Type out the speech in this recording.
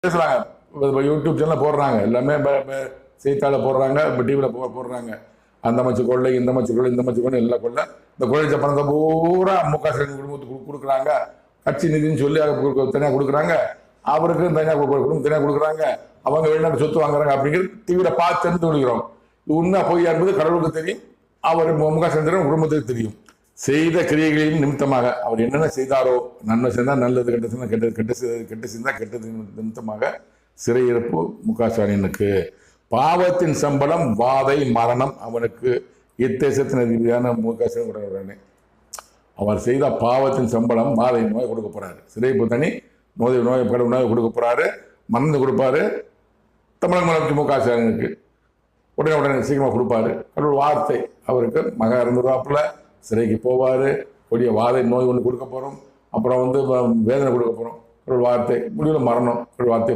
பேசுறாங்க, YouTube channel போடுறாங்க, எல்லாமே செய்தித்தாள போடுறாங்க, இப்போ டிவியில் போடுறாங்க. அந்த மச்சு கொள்ளை, இந்த மச்சு கொள்ளை, இந்த மச்சு கொள்ளை, எல்லாம் கொள்ளை. இந்த கொள்ளைச்ச பணத்தை பூரா முக ஸ்டாலின் குடும்பத்துக்கு கொடுக்குறாங்க. கட்சி நிதின்னு சொல்லி தனியாக கொடுக்குறாங்க, அவருக்கு தனியாக குடும்பம் தனியாக கொடுக்குறாங்க, அவங்க வெளிநாட்டு சொத்து வாங்குறாங்க அப்படிங்கிறது டிவியில் பார்த்து தெரிந்து கொள்கிறோம். இது உண்மை பொய்யா என்பது கடவுளுக்கு தெரியும், அவர் முக ஸ்டாலின் குடும்பத்துக்கு தெரியும். செய்த கிரியைகளின் நிமித்தமாக அவர் என்னென்ன செய்தாரோ, நன்மை செய்தால் நல்லது, கெட்ட செய்தால் கெட்டது, கெட்டு செய்தால் கெட்டது நிமித்தமாக சிறையிருப்பு முக ஸ்டாலினுக்கு. பாவத்தின் சம்பளம் வாதை மரணம் அவனுக்கு. இத்தேசத்தின் அதிபதியான முக ஸ்டாலின் உடனே அவர் செய்த பாவத்தின் சம்பளம் வாதை நோய் கொடுக்க போறாரு, சிறைப்பு தனி நோய் கடவுள் நோய் கொடுக்க போறாரு, மருந்து கொடுப்பாரு. தமிழக முதலமைச்சர் முக ஸ்டாலினுக்கு உடனே சீக்கிரமா கொடுப்பாரு. கடவுள் வார்த்தை அவருக்கு மக இறந்துருவாப்புல, சிறைக்கு போவார், கொடிய வாதை நோய் ஒன்று கொடுக்க போகிறோம், அப்புறம் வேதனை கொடுக்க போகிறோம், ஒரு வார்த்தை முடிவில் மரணம், ஒரு வார்த்தை